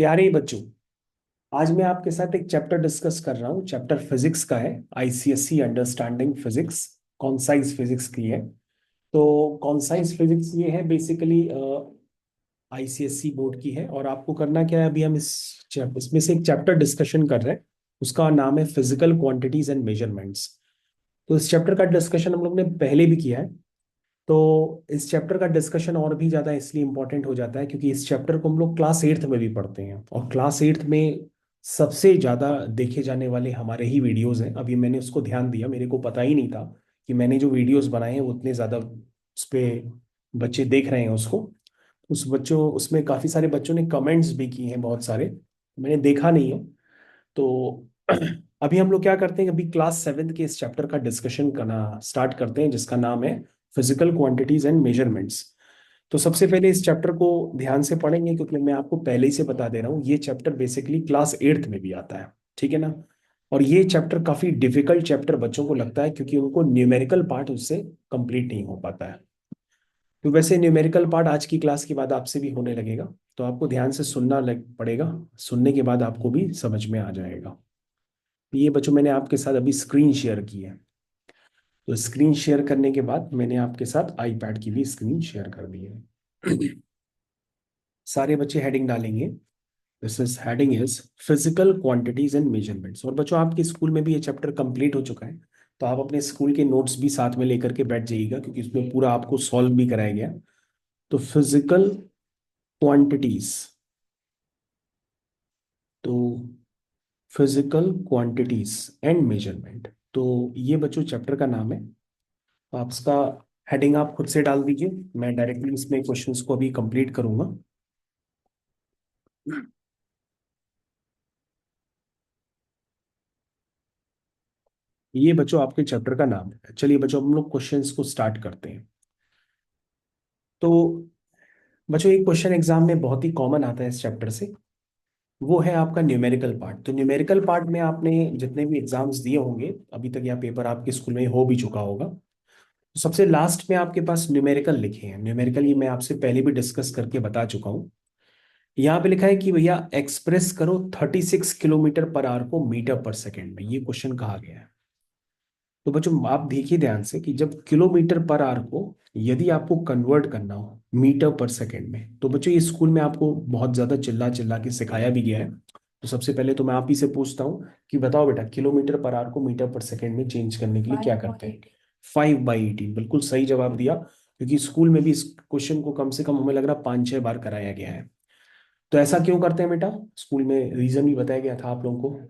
प्यारे बच्चों, आज मैं आपके साथ एक चैप्टर डिस्कस कर रहा हूँ। चैप्टर फिजिक्स का है, ICSE understanding physics, concise physics की है। तो कॉन्साइज फिजिक्स ये है बेसिकली आईसीएसई बोर्ड की है। और आपको करना क्या है, अभी हम इसमें से एक चैप्टर डिस्कशन कर रहे हैं। उसका नाम है फिजिकल क्वांटिटीज एंड मेजरमेंट्स। तो इस चैप्टर का डिस्कशन हम लोग ने पहले भी किया है। तो इस चैप्टर का डिस्कशन और भी ज़्यादा इसलिए इम्पोर्टेंट हो जाता है क्योंकि इस चैप्टर को हम लोग क्लास एट्थ में भी पढ़ते हैं, और क्लास एट्थ में सबसे ज़्यादा देखे जाने वाले हमारे ही वीडियोस हैं। अभी मैंने उसको ध्यान दिया, मेरे को पता ही नहीं था कि मैंने जो वीडियोस बनाए हैं वो उतने ज़्यादा उस पे बच्चे देख रहे हैं उसको। उसमें काफ़ी सारे बच्चों ने कमेंट्स भी किए हैं, बहुत सारे। मैंने देखा नहीं है। तो अभी हम लोग क्या करते हैं, अभी क्लास सेवेंथ के इस चैप्टर का डिस्कशन करना स्टार्ट करते हैं, जिसका नाम है फिजिकल क्वांटिटीज एंड मेजरमेंट्स। तो सबसे पहले इस चैप्टर को ध्यान से पढ़ेंगे, क्योंकि मैं आपको पहले ही से बता दे रहा हूँ ये चैप्टर बेसिकली क्लास एट्थ में भी आता है। ठीक है ना। और ये चैप्टर काफी डिफिकल्ट चैप्टर बच्चों को लगता है, क्योंकि उनको न्यूमेरिकल पार्ट उससे कंप्लीट नहीं हो पाता है। तो वैसे न्यूमेरिकल पार्ट आज की क्लास के बाद आपसे भी होने लगेगा। तो आपको ध्यान से सुनना लग पड़ेगा। सुनने के बाद आपको भी समझ में आ जाएगा। ये बच्चों, मैंने आपके साथ अभी स्क्रीन शेयर की है। तो स्क्रीन शेयर करने के बाद मैंने आपके साथ आईपैड की भी स्क्रीन शेयर कर दी है। सारे बच्चे हेडिंग डालेंगे। This is heading is physical quantities and measurements. और बच्चों, आपके स्कूल में भी ये चैप्टर कंप्लीट हो चुका है। तो आप अपने स्कूल के नोट्स भी साथ में लेकर के बैठ जाइएगा, क्योंकि इसमें पूरा आपको सॉल्व भी कराया गया। तो फिजिकल क्वांटिटीज, तो फिजिकल क्वांटिटीज एंड मेजरमेंट, तो ये बच्चों चैप्टर का नाम है। तो आप इसका हेडिंग आप खुद से डाल दीजिए। मैं डायरेक्टली इसमें क्वेश्चंस को अभी कंप्लीट करूंगा। ये बच्चों आपके चैप्टर का नाम है। चलिए बच्चों, हम लोग क्वेश्चंस को स्टार्ट करते हैं। तो बच्चों, एक क्वेश्चन एग्जाम में बहुत ही कॉमन आता है इस चैप्टर से। वो है आपका न्यूमेरिकल पार्ट। तो न्यूमेरिकल पार्ट में आपने जितने भी एग्जाम्स दिए होंगे अभी तक, या पेपर आपके स्कूल में हो भी चुका होगा, तो सबसे लास्ट में आपके पास न्यूमेरिकल लिखे हैं। न्यूमेरिकल ये मैं आपसे पहले भी डिस्कस करके बता चुका हूँ। यहाँ पे लिखा है कि भैया एक्सप्रेस करो 36 किलोमीटर पर आवर को मीटर पर सेकेंड में। ये क्वेश्चन कहा गया है। तो बच्चों आप देखिए ध्यान से कि जब किलोमीटर पर आवर को यदि आपको कन्वर्ट करना हो मीटर पर सेकंड में, तो बच्चों ये स्कूल में आपको बहुत ज्यादा चिल्ला चिल्ला के सिखाया भी गया है। तो सबसे पहले तो मैं आप ही से पूछता हूँ कि बताओ बेटा, किलोमीटर पर आवर को मीटर पर सेकंड में चेंज करने के लिए क्या करते हैं? 5/18, बिल्कुल सही जवाब दिया। क्योंकि स्कूल में भी इस क्वेश्चन को कम से कम हमें लग रहा 5-6 बार कराया गया है। तो ऐसा क्यों करते हैं बेटा? स्कूल में रीजन भी बताया गया था आप लोगों को।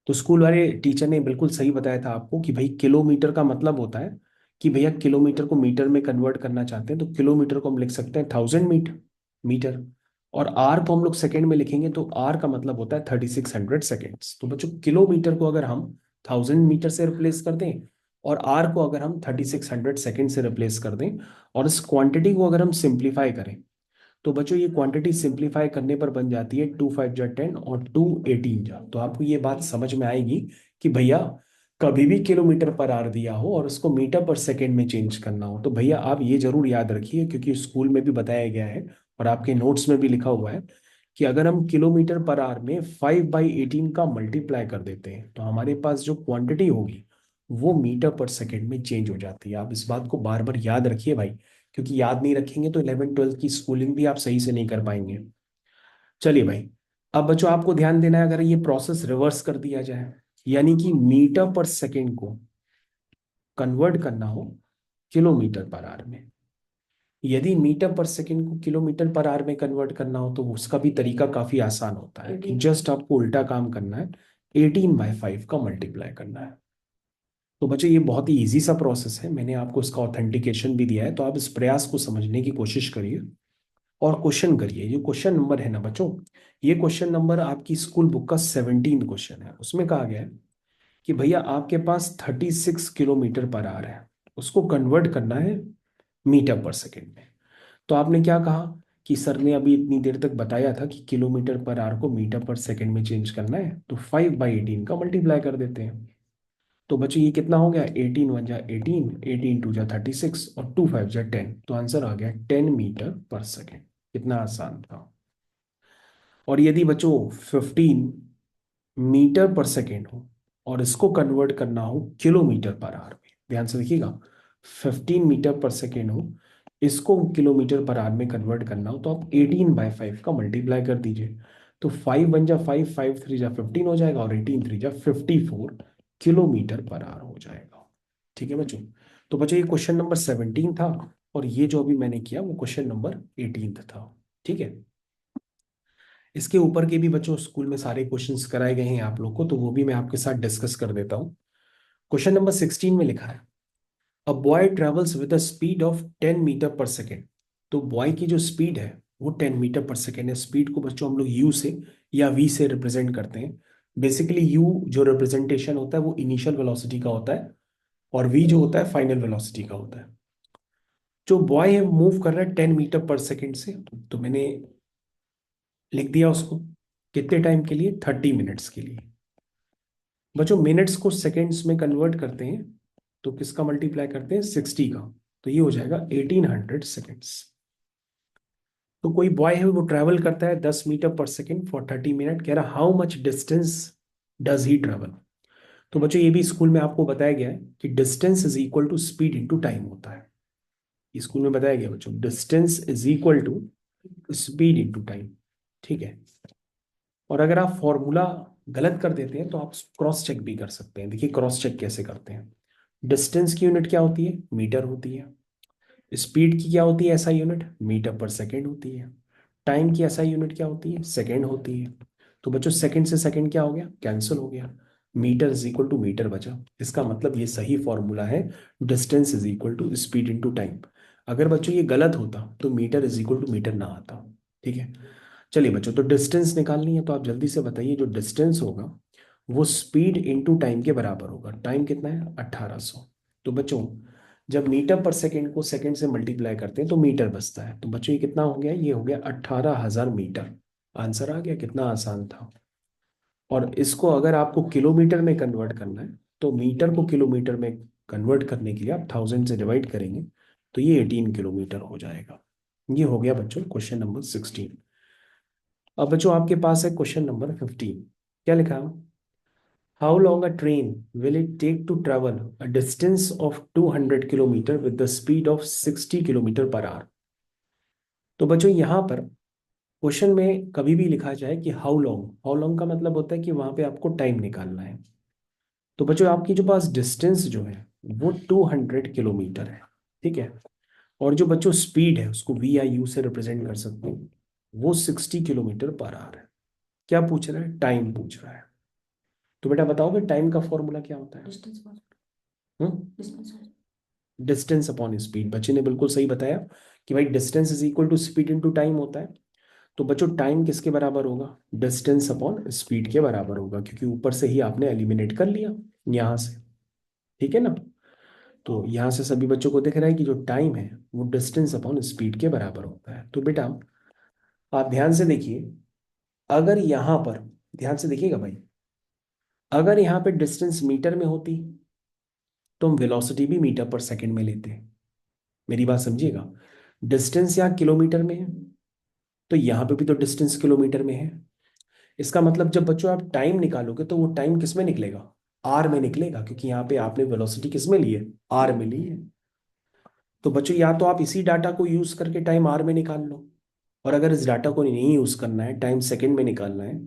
तो स्कूल वाले टीचर ने बिल्कुल सही बताया था आपको कि भाई किलोमीटर का मतलब होता है कि भैया किलोमीटर को मीटर में कन्वर्ट करना चाहते हैं, तो किलोमीटर को हम लिख सकते हैं 1000 मीटर। और आर को हम लोग सेकंड में लिखेंगे, तो आर का मतलब होता है 3600 सेकेंड्स। तो बच्चों, किलोमीटर को अगर हम 1000 मीटर से रिप्लेस कर दें, और आर को अगर हम 3600 सेकेंड से रिप्लेस कर दें, और इस क्वांटिटी को अगर हम सिंप्लीफाई करें, तो बच्चों ये क्वांटिटी सिंप्लीफाई करने पर बन जाती है 2×5 = 10 और 2×18 तो आपको ये बात समझ में आएगी कि भैया कभी भी किलोमीटर पर आर दिया हो और उसको मीटर पर सेकेंड में चेंज करना हो, तो भैया आप ये जरूर याद रखिए, क्योंकि स्कूल में भी बताया गया है और आपके नोट्स में भी लिखा हुआ है कि अगर हम किलोमीटर पर आर में 5/18 का मल्टीप्लाई कर देते हैं, तो हमारे पास जो क्वांटिटी होगी वो मीटर पर सेकेंड में चेंज हो जाती है। आप इस बात को बार बार याद रखिए भाई, क्योंकि याद नहीं रखेंगे तो 11th 12th की स्कूलिंग भी आप सही से नहीं कर पाएंगे। चलिए भाई, अब बच्चों आपको ध्यान देना है, अगर ये प्रोसेस रिवर्स कर दिया जाए, यानी कि मीटर पर सेकेंड को कन्वर्ट करना हो किलोमीटर पर आवर में। यदि मीटर पर सेकेंड को किलोमीटर पर आवर में कन्वर्ट करना हो, तो उसका भी तरीका काफी आसान होता है कि जस्ट आपको उल्टा काम करना है, 18/5 का मल्टीप्लाई करना है। तो बच्चों ये बहुत ही इजी सा प्रोसेस है, मैंने आपको इसका ऑथेंटिकेशन भी दिया है। तो आप इस प्रयास को समझने की कोशिश करिए और क्वेश्चन करिए। ये क्वेश्चन नंबर है ना बच्चों, ये क्वेश्चन नंबर आपकी स्कूल बुक का 17 क्वेश्चन है। उसमें कहा गया है कि भैया आपके पास 36 किलोमीटर पर आवर है, उसको कन्वर्ट करना है मीटर पर सेकेंड में। तो आपने क्या कहा कि सर ने अभी इतनी देर तक बताया था कि किलोमीटर पर आवर को मीटर पर सेकेंड में चेंज करना है, तो 5/18 का मल्टीप्लाई कर देते हैं। तो बच्चों ये कितना हो गया? 18 × 1 = 18, 18×2 = 36 और 2×5 = 10। तो आंसर आ गया 10 मीटर पर सेकेंड। कितना आसान था। और यदि बच्चों 15 मीटर पर सेकेंड हो और इसको कन्वर्ट करना हो किलोमीटर पर आवर में, ध्यान से देखिएगा, 15 मीटर पर सेकेंड हो, इसको किलोमीटर पर आवर में कन्वर्ट करना हो, तो आप 18/5 का मल्टीप्लाई कर दीजिए। तो 5 1 जा 5, 5 3 जा 15 हो जाएगा, और 18 3 जा 54 किलोमीटर पर आवर हो जाएगा। ठीक है बच्चों। तो बच्चों ये क्वेश्चन नंबर 17 था, और ये जो अभी मैंने किया वो क्वेश्चन नंबर 18 था। ठीक है। इसके ऊपर के भी बच्चों स्कूल में सारे क्वेश्चंस कराए गए हैं आप लोग को, तो वो भी मैं आपके साथ डिस्कस कर देता हूँ। क्वेश्चन नंबर 16 में लिखा है, a boy travels with a speed of 10 metre per second. तो बॉय की जो स्पीड है वो 10 मीटर पर सेकेंड है। स्पीड को बच्चों हम लोग यू से या वी से रिप्रेजेंट करते हैं। बेसिकली यू जो रिप्रेजेंटेशन होता है वो इनिशियल वेलोसिटी का होता है, और वी जो होता है फाइनल वेलोसिटी का होता है। जो बॉय है मूव कर रहा है 10 मीटर पर सेकेंड से, तो मैंने लिख दिया उसको कितने टाइम के लिए, 30 मिनट्स के लिए। बच्चों मिनट्स को सेकेंड्स में कन्वर्ट करते हैं, तो किसका मल्टीप्लाई करते हैं, 60 का, तो ये हो जाएगा 1800 सेकेंड्स। तो कोई बॉय है वो ट्रैवल करता है 10 metre per second for 30 minute, कह रहा how much distance does he travel. तो बच्चों ये भी स्कूल में आपको बताया गया है कि distance is equal to speed into time होता है। स्कूल में बताया गया बच्चों, distance is equal to speed into time. ठीक है। और अगर आप फॉर्मूला गलत कर देते हैं तो आप क्रॉस चेक भी कर सकते हैं। देखिए क्रॉस चेक कैसे करते हैं। डिस्टेंस की यूनिट क्या होती है, मीटर होती है। स्पीड की क्या होती है ऐसा यूनिट, मीटर पर सेकेंड होती है। टाइम की ऐसा यूनिट क्या होती है, सेकेंड होती है। तो बच्चों सेकेंड से सेकेंड क्या हो गया, कैंसिल हो गया। Metre is equal to metre बचा। इसका मतलब ये सही फॉर्मूला है, distance is equal to speed into time. अगर बच्चों ये गलत होता तो metre is equal to metre ना आता। ठीक है। चलिए बच्चों, तो डिस्टेंस निकालनी है, तो आप जल्दी से बताइए। जो डिस्टेंस होगा वो स्पीड इनटू टाइम के बराबर होगा। टाइम कितना है, 1800। तो बच्चों जब मीटर पर सेकेंड को सेकेंड से मल्टीप्लाई करते हैं तो मीटर बचता है। तो बच्चों ये कितना हो गया, ये हो गया 18,000 मीटर। आंसर आ गया, कितना आसान था। और इसको अगर आपको किलोमीटर में कन्वर्ट करना है, तो मीटर को किलोमीटर में कन्वर्ट करने के लिए आप 1000 से डिवाइड करेंगे, तो ये 18 किलोमीटर हो जाएगा। ये हो गया बच्चों क्वेश्चन नंबर 16। अब बच्चों आपके पास है क्वेश्चन नंबर 15। क्या लिखा है, how long a train will it take to travel a distance of 200 kilometre with the speed of 60 kilometre per hour. तो बच्चों यहाँ पर क्वेश्चन में कभी भी लिखा जाए कि हाउ लॉन्ग का मतलब होता है कि वहां पे आपको टाइम निकालना है। तो बच्चों आपकी जो पास डिस्टेंस जो है वो 200 किलोमीटर है। ठीक है। और जो बच्चों स्पीड है उसको वी आई यू से रिप्रेजेंट कर सकते हैं, वो 60 किलोमीटर पर आवर है। क्या पूछ रहा है, टाइम पूछ रहा है। तो बेटा बताओगे टाइम का फॉर्मूला क्या होता है, डिस्टेंस अपॉन स्पीड। बच्चे ने बिल्कुल सही बताया कि भाई distance is equal to speed into time होता है। तो बच्चों टाइम किसके बराबर होगा, डिस्टेंस अपॉन स्पीड के बराबर होगा, क्योंकि ऊपर से ही आपने एलिमिनेट कर लिया यहाँ से। ठीक है ना। तो यहाँ से सभी बच्चों को दिख रहा है कि जो टाइम है वो डिस्टेंस अपॉन स्पीड के बराबर होता है। तो बेटा आप ध्यान से देखिए, अगर यहाँ पर, ध्यान से देखिएगा भाई, अगर यहाँ पे डिस्टेंस मीटर में होती तो हम वेलोसिटी भी मीटर पर सेकंड में लेते हैं। मेरी बात समझिएगा। डिस्टेंस यहाँ किलोमीटर में है, तो यहाँ पे भी तो डिस्टेंस किलोमीटर में है। इसका मतलब जब बच्चों आप टाइम निकालोगे तो वो टाइम किस में निकलेगा, आर में निकलेगा, क्योंकि यहाँ पे आपने वेलोसिटी किस में ली है, आर में ली है। तो बच्चों या तो आप इसी डाटा को यूज करके टाइम आर में निकाल लो, और अगर इस डाटा को नहीं यूज करना है, टाइम सेकंड में निकालना है,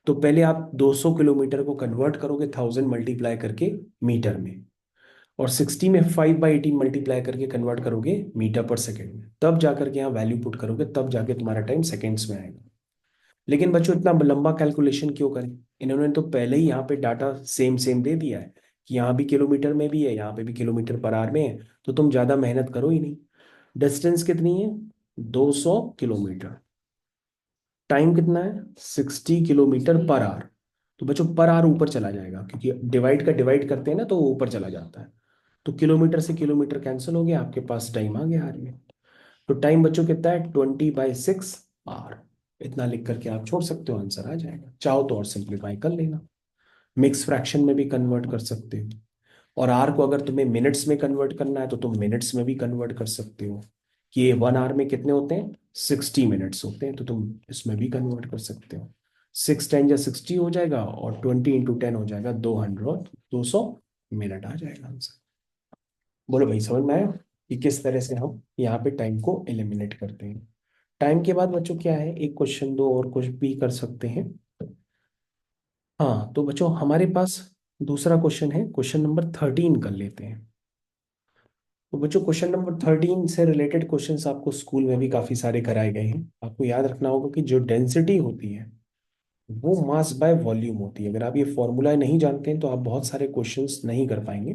तो पहले आप 200 किलोमीटर को कन्वर्ट करोगे 1000 मल्टीप्लाई करके मीटर में, और 60 में 5/18 मल्टीप्लाई करके कन्वर्ट करोगे मीटर पर सेकेंड में, तब जाकर के यहाँ वैल्यू पुट करोगे, तब जाके तुम्हारा टाइम सेकेंड्स में आएगा। लेकिन बच्चों इतना लंबा कैलकुलेशन क्यों करें, इन्होंने तो पहले ही यहाँ पे डाटा सेम सेम दे दिया है कि यहाँ भी किलोमीटर में भी है, यहाँ पे भी किलोमीटर पर आवर में है, तो तुम ज्यादा मेहनत करो ही नहीं। डिस्टेंस कितनी है, 200 किलोमीटर। टाइम कितना है, 60 किलोमीटर पर आवर। तो बच्चों पर आवर ऊपर चला जाएगा, क्योंकि डिवाइड का डिवाइड करते हैं ना, तो वो ऊपर चला जाता है। तो किलोमीटर से किलोमीटर कैंसिल हो गया, आपके पास टाइम आ गया आर में। तो टाइम बच्चों कितना है, 20/6 आवर। इतना लिख करके आप छोड़ सकते हो, आंसर आ जाएगा। चाहो तो और सिंप्लीफाई कर लेना, मिक्स फ्रैक्शन में भी कन्वर्ट कर सकते हो। और आर को अगर तुम्हें मिनट्स में कन्वर्ट करना है तो तुम मिनट्स में भी कन्वर्ट कर सकते हो, कि ये 1 आवर में कितने होते हैं, 60 मिनट्स होते हैं, तो तुम इसमें भी कन्वर्ट कर सकते हो। 6 10 या 60 हो जाएगा, और 20 × 10 हो जाएगा 200, 200 मिनट आ जाएगा आंसर। बोलो भाई, समझ में आया कि किस तरह से हम यहाँ पे टाइम को एलिमिनेट करते हैं। टाइम के बाद बच्चों क्या है, एक क्वेश्चन दो और कुछ भी कर सकते हैं। हाँ, तो बच्चों हमारे पास दूसरा क्वेश्चन है, क्वेश्चन नंबर 13 कर लेते हैं। तो बच्चों क्वेश्चन नंबर 13 से रिलेटेड क्वेश्चंस आपको स्कूल में भी काफी सारे कराए गए हैं। आपको याद रखना होगा कि जो डेंसिटी होती है वो मास बाय वॉल्यूम होती है। अगर आप ये फॉर्मूला नहीं जानते हैं तो आप बहुत सारे क्वेश्चंस नहीं कर पाएंगे।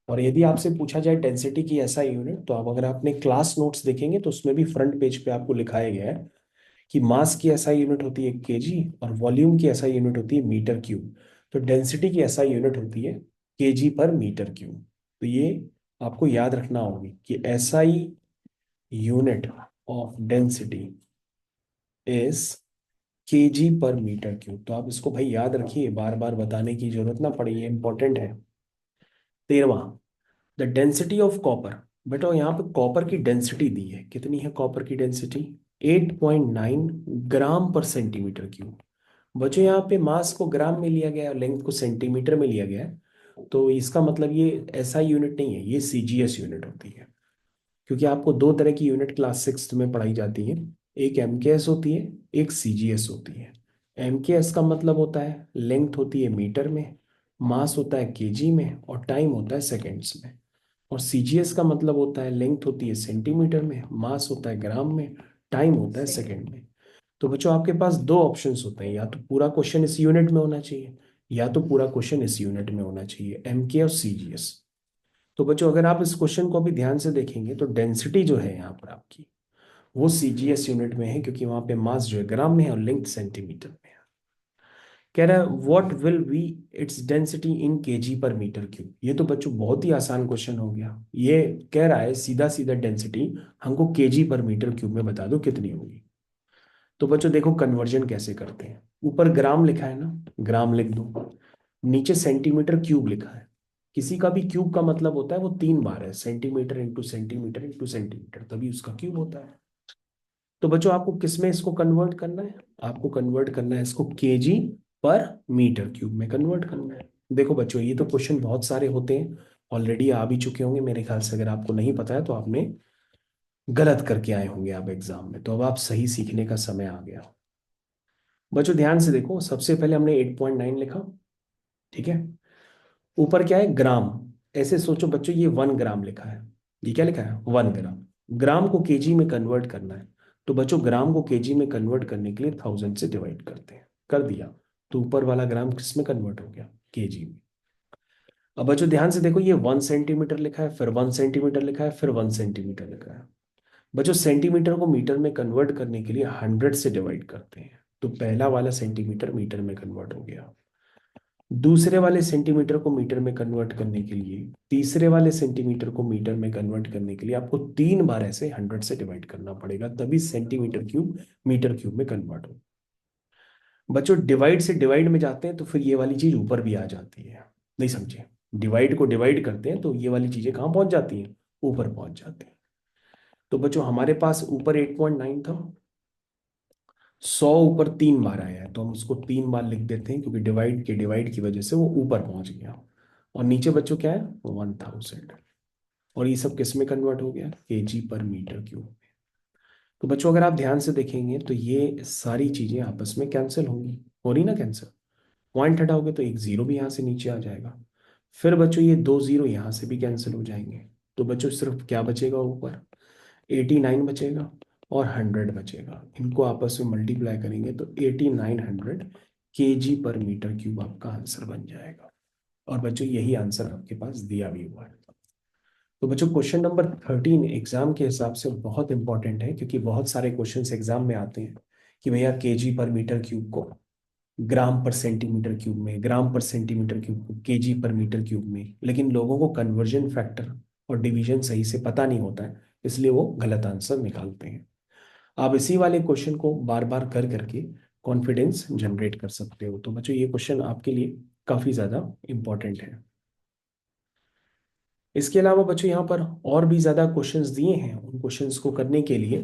और यदि आपसे पूछा जाए डेंसिटी की ऐसा यूनिट, तो आप अगर आपने क्लास नोट्स देखेंगे तो उसमें भी फ्रंट पेज पे आपको लिखाया गया है कि मास की एसआई यूनिट होती है केजी, और वॉल्यूम की एसआई यूनिट होती है मीटर क्यूब। तो डेंसिटी की एसआई यूनिट होती है केजी पर मीटर क्यूब। तो ये आपको याद रखना होगी कि SI unit of density is KG per metre cube. तो आप इसको भाई याद रखिए, बार बार बताने की जरूरत ना पड़े, ये इंपॉर्टेंट है। 13वां, द डेंसिटी ऑफ कॉपर। बेटा यहाँ पे कॉपर की डेंसिटी दी है, कितनी है कॉपर की डेंसिटी? 8.9 ग्राम पर सेंटीमीटर क्यूब। बच्चों यहाँ पे मास को ग्राम में लिया गया है और लेंथ को सेंटीमीटर में लिया गया है, तो इसका मतलब ये ऐसा यूनिट नहीं है, ये सीजीएस यूनिट होती है। क्योंकि आपको दो तरह की यूनिट क्लास 6 में पढ़ाई जाती है, एक एमकेएस होती है, एक सीजीएस होती है। एमकेएस का मतलब होता है लेंथ होती है मीटर में, मास होता है केजी में, और टाइम होता है सेकेंड्स में। और सीजीएस का मतलब होता है लेंथ होती है सेंटीमीटर में, मास होता है ग्राम में, टाइम होता है सेकेंड में। तो बच्चों आपके पास दो ऑप्शंस होते हैं, या तो पूरा क्वेश्चन इस यूनिट में होना चाहिए, या तो पूरा क्वेश्चन इस यूनिट में होना चाहिए, एमके और सीजीएस। तो बच्चों अगर आप इस क्वेश्चन को भी ध्यान से देखेंगे तो डेंसिटी जो है यहाँ पर आपकी, वो सीजीएस यूनिट में है, क्योंकि वहां पे मास जो है ग्राम में है और लेंथ सेंटीमीटर में है। कह रहा है what will be its density in KG per metre cube. ये तो बच्चों बहुत ही आसान क्वेश्चन हो गया। ये कह रहा है सीधा सीधा डेंसिटी हमको केजी पर मीटर क्यूब में बता दो कितनी होगी। तो बच्चों देखो कन्वर्जन कैसे करते हैं। ऊपर ग्राम लिखा है ना, ग्राम लिख दो। नीचे सेंटीमीटर क्यूब लिखा है। किसी का भी क्यूब का मतलब होता है वो 3 बार है, centimetre into centimetre into centimetre, तभी उसका क्यूब होता है। तो बच्चों आपको किस में इसको कन्वर्ट करना है? आपको कन्वर्ट करना है इसको केजी पर मीटर क्यूब में कन्वर्ट करना है। देखो बच्चों ये तो क्वेश्चन बहुत सारे होते हैं, ऑलरेडी आ भी चुके होंगे मेरे ख्याल से। अगर आपको नहीं पता है तो आपने गलत करके आए होंगे आप एग्जाम में, तो अब आप सही सीखने का समय आ गया। बच्चों ध्यान से देखो, सबसे पहले हमने 8.9 लिखा, ठीक है। ऊपर क्या है? ग्राम। ऐसे सोचो बच्चों, ये 1 ग्राम लिखा है। ये क्या लिखा है? 1 ग्राम। ग्राम को केजी में कन्वर्ट करना है, तो बच्चों ग्राम को केजी में कन्वर्ट करने के लिए 1000 से डिवाइड करते हैं। कर दिया, तो ऊपर वाला ग्राम किस में कन्वर्ट हो गया? केजी में। अब बच्चों ध्यान से देखो, ये 1 सेंटीमीटर लिखा है, फिर 1 सेंटीमीटर लिखा है, फिर 1 सेंटीमीटर लिखा है। बच्चों सेंटीमीटर को मीटर में कन्वर्ट करने के लिए 100 से डिवाइड करते हैं, तो पहला वाला सेंटीमीटर मीटर में कन्वर्ट हो गया। दूसरे वाले सेंटीमीटर को मीटर में कन्वर्ट करने के लिए, तीसरे वाले सेंटीमीटर को मीटर में कन्वर्ट करने के लिए आपको 3 बार ऐसे 100 से डिवाइड करना पड़ेगा, तभी सेंटीमीटर क्यूब मीटर क्यूब में कन्वर्ट हो। बच्चों डिवाइड से डिवाइड में जाते हैं तो फिर ये वाली चीज ऊपर भी आ जाती है। नहीं समझे? डिवाइड को डिवाइड करते हैं तो ये वाली चीजें कहाँ पहुंच जाती हैं? ऊपर पहुंच जाती हैं। तो बच्चों हमारे पास ऊपर 8.9 था, 100 ऊपर 3 बार आया है, तो हम उसको 3 बार लिख देते हैं, क्योंकि डिवाइड की वजह से वो ऊपर पहुंच गया। और नीचे बच्चों क्या है? 1000। और ये सब किस में कन्वर्ट हो गया? KG per metre cube. तो बच्चों अगर आप ध्यान से देखेंगे तो ये सारी चीजें आपस में कैंसिल होंगी, हो रही ना कैंसिल। पॉइंट हटाओगे तो एक जीरो भी यहाँ से नीचे आ जाएगा। फिर बच्चों ये 2 जीरो यहाँ से भी कैंसिल हो जाएंगे। तो बच्चों सिर्फ क्या बचेगा ऊपर? 89 बचेगा और 100 बचेगा। इनको आपस में मल्टीप्लाई करेंगे तो 8900 केजी पर मीटर क्यूब आपका आंसर बन जाएगा। और बच्चों यही आंसर आपके पास दिया भी हुआ है। तो बच्चों क्वेश्चन नंबर 13 एग्जाम के हिसाब से बहुत इंपॉर्टेंट है, क्योंकि बहुत सारे क्वेश्चन एग्जाम में आते हैं कि भैया केजी पर मीटर क्यूब को ग्राम पर सेंटीमीटर क्यूब में, ग्राम पर सेंटीमीटर क्यूब को केजी पर मीटर क्यूब में, लेकिन लोगों को कन्वर्जन फैक्टर और डिवीजन सही से पता नहीं होता है, इसलिए वो गलत आंसर निकालते हैं। आप इसी वाले क्वेश्चन को बार बार कर करके कॉन्फिडेंस जनरेट कर सकते हो। तो बच्चों ये क्वेश्चन आपके लिए काफी ज्यादा इंपॉर्टेंट है। इसके अलावा बच्चों यहाँ पर और भी ज्यादा क्वेश्चंस दिए हैं, उन क्वेश्चंस को करने के लिए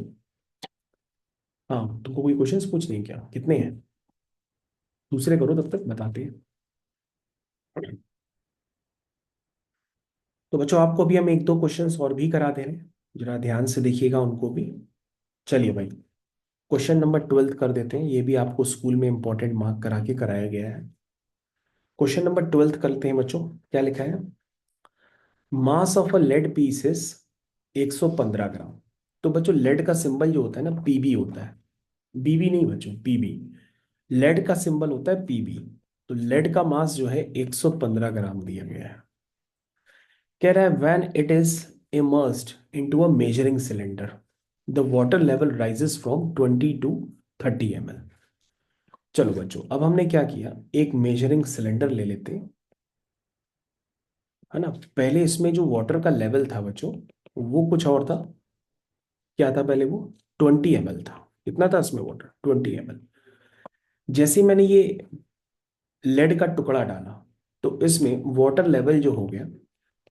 हाँ, तुमको कोई क्वेश्चंस पूछने हैं क्या? कितने हैं? दूसरे करो तब तक बताते हैं। तो बच्चों, आपको भी हम एक दो क्वेश्चंस और भी करा दे रहे हैं, जरा ध्यान से देखिएगा उनको भी। चलिए भाई, क्वेश्चन नंबर 12 कर देते हैं, ये भी आपको स्कूल में इंपॉर्टेंट मार्क करा के कराया गया है। क्वेश्चन नंबर 12 करते हैं बच्चों। क्या लिखा है? Mass of a lead piece is 115 gram. तो बच्चों, लेड का सिंबल जो होता है ना, पीबी होता है। बीबी नहीं बच्चों, पीबी। लेड का सिंबल होता है पीबी। तो लेड का मास जो है 115 ग्राम दिया गया है। कह रहा है when it is immersed into a measuring cylinder the water level rises from 20 to 30 ml। चलो बच्चों, अब हमने क्या किया, एक मेजरिंग सिलेंडर ले लेते हैं, है ना। पहले इसमें जो वाटर का लेवल था बच्चों, वो कुछ और था। क्या था पहले? वो 20 ml था। कितना था इसमें वाटर? 20 ml। जैसे ही मैंने ये लेड का टुकड़ा डाला, तो इसमें वाटर लेवल जो हो गया,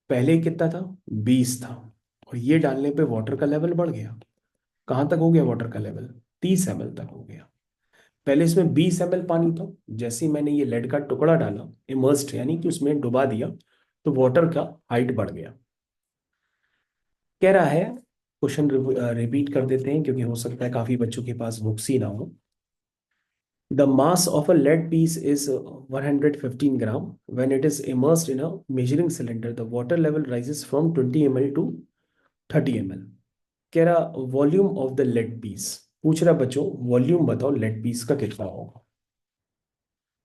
पहले कितना था? 20 था। और ये डालने पे वाटर का लेवल बढ़ गया। कहाँ तक हो गया वाटर का लेवल? 30 ml तक हो गया। पहले इसमें 20 ml पानी था। जैसे ही मैंने ये लेड का टुकड़ा डाला, इमर्स्ड यानी कि उसमें डुबा दिया, तो वाटर का हाइट बढ़ गया। कह रहा है, क्वेश्चन रिपीट कर देते हैं क्योंकि हो सकता है काफी बच्चों के पास बुक्स ही ना हो। The mass of a lead piece is 115 gram. When it is immersed in a measuring cylinder, the water level rises from 20 ml to 30 ml. कह रहा volume of the lead piece. पूछ रहा बच्चों, वॉल्यूम बताओ lead piece का कितना होगा।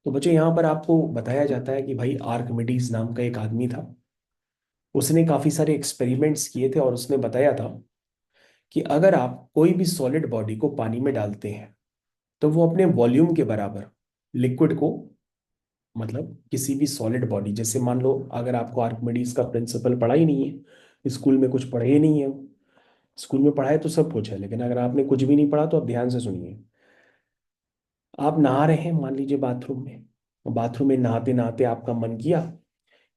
तो बच्चों, यहाँ पर आपको बताया जाता है कि भाई आर्किमिडीज नाम का एक आदमी था। उसने काफी सारे एक्सपेरिमेंट्स किए थे और उसने बताया था कि अगर आप कोई भी सॉलिड बॉडी को पानी में डालते हैं, तो वो अपने वॉल्यूम के बराबर लिक्विड को, मतलब किसी भी सॉलिड बॉडी, जैसे मान लो अगर आपको आर्किमिडीज का प्रिंसिपल पढ़ा ही नहीं है, स्कूल में कुछ पढ़े ही नहीं है। स्कूल में पढ़ा है तो सब कुछ है, लेकिन अगर आपने कुछ भी नहीं पढ़ा तो आप ध्यान से सुनिए। आप नहा रहे हैं, मान लीजिए बाथरूम में। बाथरूम में नहाते नहाते आपका मन किया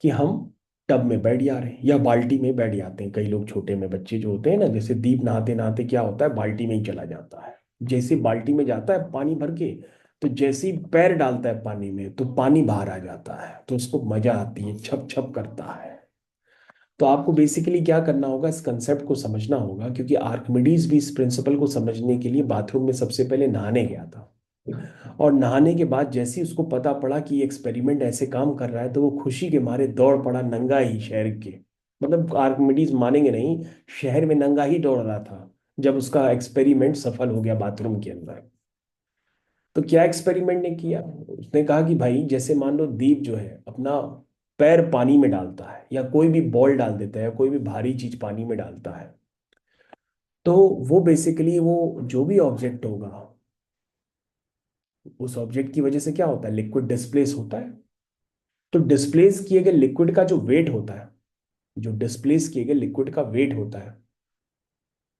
कि हम टब में बैठ जा रहे हैं या बाल्टी में बैठ जाते हैं। कई लोग छोटे में बच्चे जो होते हैं ना, जैसे दीप नहाते नहाते क्या होता है, बाल्टी में ही चला जाता है। जैसे बाल्टी में जाता है पानी भर के, तो जैसे ही पैर डालता है पानी में तो पानी बाहर आ जाता है, तो उसको मजा आती है, छप छप करता है। तो आपको बेसिकली क्या करना होगा, इस कंसेप्ट को समझना होगा, क्योंकि आर्किमिडीज भी इस प्रिंसिपल को समझने के लिए बाथरूम में सबसे पहले नहाने गया था। और नहाने के बाद जैसे ही उसको पता पड़ा कि ये एक्सपेरिमेंट ऐसे काम कर रहा है, तो वो खुशी के मारे दौड़ पड़ा नंगा ही शहर के, मतलब आर्किमिडीज मानेंगे नहीं, शहर में नंगा ही दौड़ रहा था जब उसका एक्सपेरिमेंट सफल हो गया बाथरूम के अंदर। तो क्या एक्सपेरिमेंट ने किया, उसने कहा कि भाई जैसे मान लो दीप जो है अपना पैर पानी में डालता है, या कोई भी बॉल डाल देता है, या कोई भी भारी चीज पानी में डालता है, तो वो बेसिकली वो जो भी ऑब्जेक्ट होगा, उस ऑब्जेक्ट की वजह से क्या होता है, लिक्विड डिस्प्लेस होता है। तो डिस्प्लेस किए गए लिक्विड का जो वेट होता है, जो डिस्प्लेस किए गए लिक्विड का वेट होता है,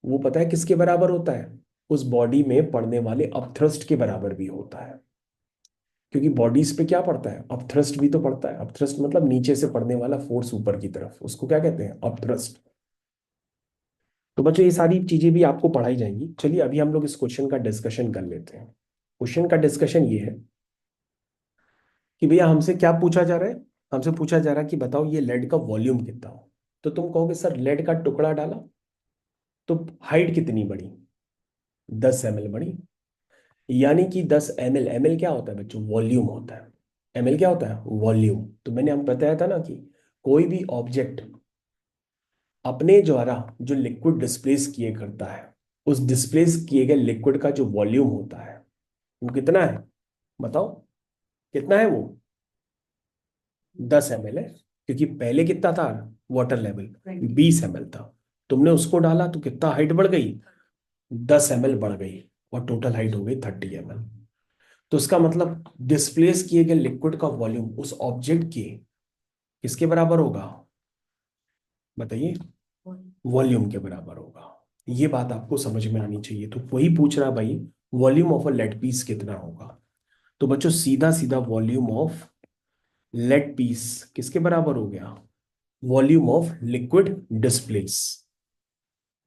वो पता है किसके बराबर होता है? उस बॉडी में पड़ने वाले अपथ्रस्ट के बराबर भी होता है। क्योंकि बॉडीज पे क्या पड़ता है? अपथ्रस्ट भी तो पड़ता है। अपथ्रस्ट मतलब नीचे से पड़ने वाला फोर्स ऊपर की तरफ, उसको क्या कहते हैं? अपथ्रस्ट। तो बच्चों, ये सारी चीजें भी आपको पढ़ाई जाएंगी। चलिए अभी हम लोग इस क्वेश्चन का डिस्कशन कर लेते हैं। क्वेश्चन का डिस्कशन ये है कि भैया हमसे क्या पूछा जा रहा है। हमसे पूछा जा रहा है कि बताओ ये लेड का वॉल्यूम कितना हो। तो तुम कहोगे सर लेड का टुकड़ा डाला तो हाइट कितनी बढ़ी? 10 ml बढ़ी। यानी कि 10 ml, ml क्या होता है बच्चों? वॉल्यूम होता है। ml क्या होता है? वॉल्यूम। तो मैंने हम बताया था ना कि कोई भी ऑब्जेक्ट अपने द्वारा जो लिक्विड डिस्प्लेस किए करता है, उस डिस्प्लेस किए गए लिक्विड का जो वॉल्यूम होता है, वो कितना है? बताओ कितना है वो? 10 ml है। क्योंकि पहले कितना था वाटर लेवल? 20 ml था। तुमने उसको डाला तो कितना हाइट बढ़ गई? 10 ml बढ़ गई। और टोटल हाइट हो गई 30 ml। तो इसका मतलब डिस्प्लेस किए गए लिक्विड का वॉल्यूम उस ऑब्जेक्ट के किसके बराबर होगा? बताइए। वॉल्यूम के बराबर होगा। ये बात आपको समझ में आनी चाहिए। तो वही पूछ रहा भाई, volume of a lead piece कितना होगा। तो बच्चों सीधा सीधा वॉल्यूम ऑफ लेड पीस किसके बराबर हो गया? Volume of liquid displace.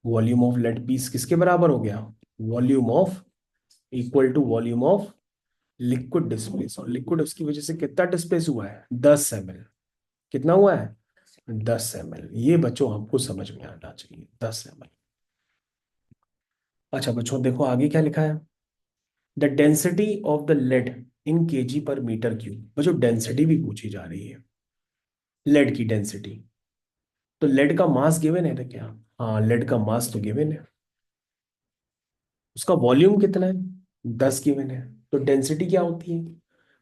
Volume of lead piece किसके बराबर हो गया? Volume of equal to volume of liquid displace, और लिक्विड उसकी वजह से कितना डिस्प्लेस हुआ है, 10 ml। कितना हुआ है, 10 ml। ये बच्चों आपको समझ में आना चाहिए, 10 ml। अच्छा बच्चों देखो आगे क्या लिखा है, the density of the lead in KG per metre cube. बच्चों डेंसिटी भी पूछी जा रही है, लेड की डेंसिटी। तो लेड का मास गिवन है ना क्या, हाँ लेड का मास तो गिवन है। उसका वॉल्यूम कितना है, 10 गिवन है। तो डेंसिटी क्या होती है,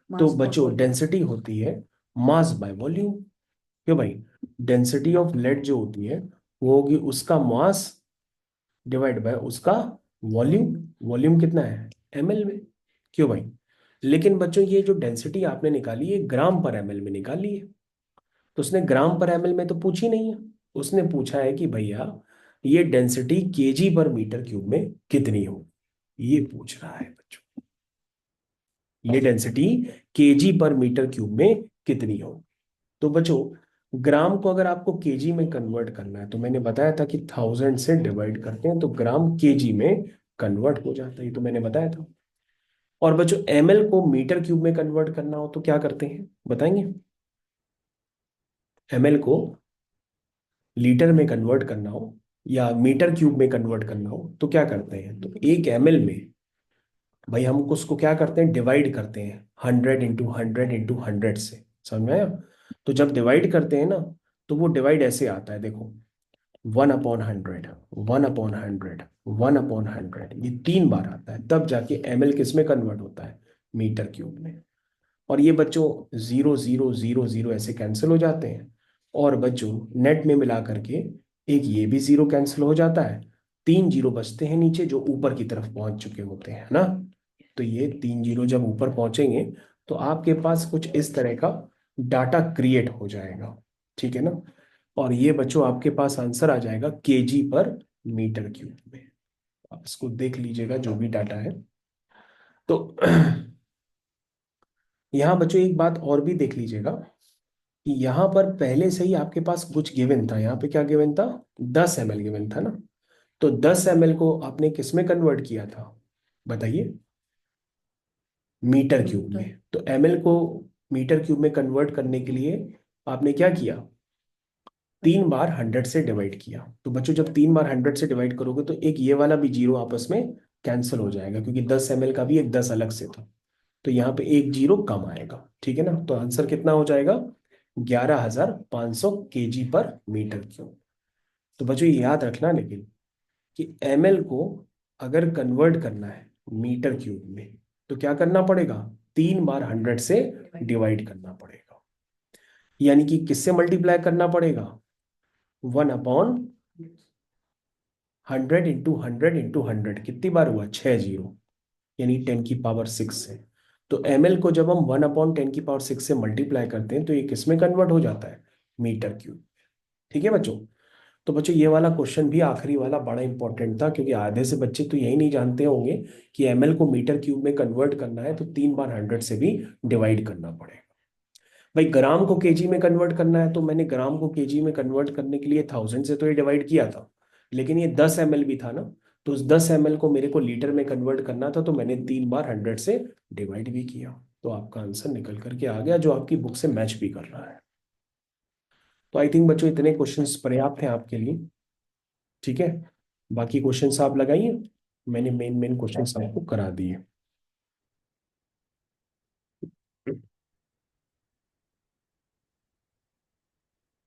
तो बच्चों डेंसिटी होती है मास बाय वॉल्यूम। क्यों भाई, डेंसिटी ऑफ लेड जो होती है वो होगी उसका मास डिवाइड बाय उसका वॉल्यूम। वॉल्यूम कितना है, ml में। क्यों भाई, लेकिन बच्चों ये जो डेंसिटी आपने निकाली है ग्राम पर ml में निकाली है, तो उसने ग्राम पर ml में तो पूछी नहीं है। उसने पूछा है कि भैया ये density KG per metre cube में कितनी हो, ये पूछ रहा है बच्चों। ये density KG per metre cube में कितनी हो। तो बच्चों ग्राम को अगर आपको केजी में कन्वर्ट करना है तो मैंने बताया था कि 1000 से डिवाइड करते हैं तो ग्राम केजी में कन्वर्ट हो जाता है, ये तो मैंने बताया था। और बच्चों ml को मीटर क्यूब में कन्वर्ट करना हो तो क्या करते हैं बताएंगे, ml को लीटर में कन्वर्ट करना हो या मीटर क्यूब में कन्वर्ट करना हो तो क्या करते हैं, तो 1 ml में भाई हम उसको क्या करते हैं, डिवाइड करते हैं 100 × 100 × 100 से। समझ में आया। तो जब डिवाइड करते हैं ना तो वो डिवाइड ऐसे आता है देखो, 1/100, 1/100, 1/100, ये 3 बार आता है, तब जाके ml किस में कन्वर्ट होता है, मीटर क्यूब में। और ये बच्चों 0 0 0 0 ऐसे कैंसिल हो जाते हैं, और बच्चों नेट में मिला करके एक ये भी जीरो कैंसिल हो जाता है, 3 जीरो बचते हैं नीचे जो ऊपर की तरफ पहुंच चुके होते हैं ना। तो ये 3 जीरो जब ऊपर पहुंचेंगे तो आपके पास कुछ इस तरह का डाटा क्रिएट हो जाएगा, ठीक है ना। और ये बच्चों आपके पास आंसर आ जाएगा केजी पर मीटर क्यूब में। आप इसको देख लीजिएगा जो भी डाटा है। तो यहाँ बच्चों एक बात और भी देख लीजिएगा कि यहाँ पर पहले से ही आपके पास कुछ गिवन था, यहाँ पे क्या गिवन था, 10 ml गिवन था ना। तो 10 ml को आपने किस में कन्वर्ट किया था बताइए, मीटर क्यूब में। तो ml को मीटर क्यूब में कन्वर्ट करने के लिए आपने क्या किया, 3 बार 100 से डिवाइड किया। तो बच्चों जब 3 बार 100 से डिवाइड करोगे तो एक ये वाला भी जीरो आपस में कैंसिल हो जाएगा, क्योंकि 10 ml का भी एक 10 अलग से था। तो यहाँ पे एक जीरो कम आएगा, ठीक है ना। तो आंसर कितना हो जाएगा, 11,500 केजी पर मीटर क्यूब। तो बच्चों ये याद रखना लेकिन कि ml को अगर कन्वर्ट करना है मीटर क्यूब में तो क्या करना पड़ेगा, 3 बार 100 से डिवाइड करना पड़ेगा। यानी कि किससे मल्टीप्लाई करना पड़ेगा, 1/100 × 100 × 100 कितनी बार हुआ, 6 जीरो, यानी 10⁻6 से। तो ml को जब हम 1/10⁻6 से मल्टीप्लाई करते हैं तो ये किस में कन्वर्ट हो जाता है, मीटर क्यूब। ठीक है बच्चों। तो बच्चों ये वाला क्वेश्चन भी आखिरी वाला बड़ा इंपॉर्टेंट था, क्योंकि आधे से बच्चे तो यही नहीं जानते होंगे कि ml को मीटर क्यूब में कन्वर्ट करना है तो 3 बार 100 से भी डिवाइड करना पड़ेगा। भाई ग्राम को केजी में कन्वर्ट करना है तो मैंने ग्राम को केजी में कन्वर्ट करने के लिए 1000 से तो ये डिवाइड किया था, लेकिन ये 10 ml भी था ना। तो उस 10 ml को मेरे को लीटर में कन्वर्ट करना था तो मैंने 3 बार 100 से डिवाइड भी किया। तो आपका आंसर निकल करके आ गया जो आपकी बुक से मैच भी कर रहा है। तो आई थिंक बच्चों इतने क्वेश्चंस पर्याप्त हैं आपके लिए, ठीक है। बाकी क्वेश्चंस आप लगाइए, मैंने मेन मेन क्वेश्चंस आपको करा दिए।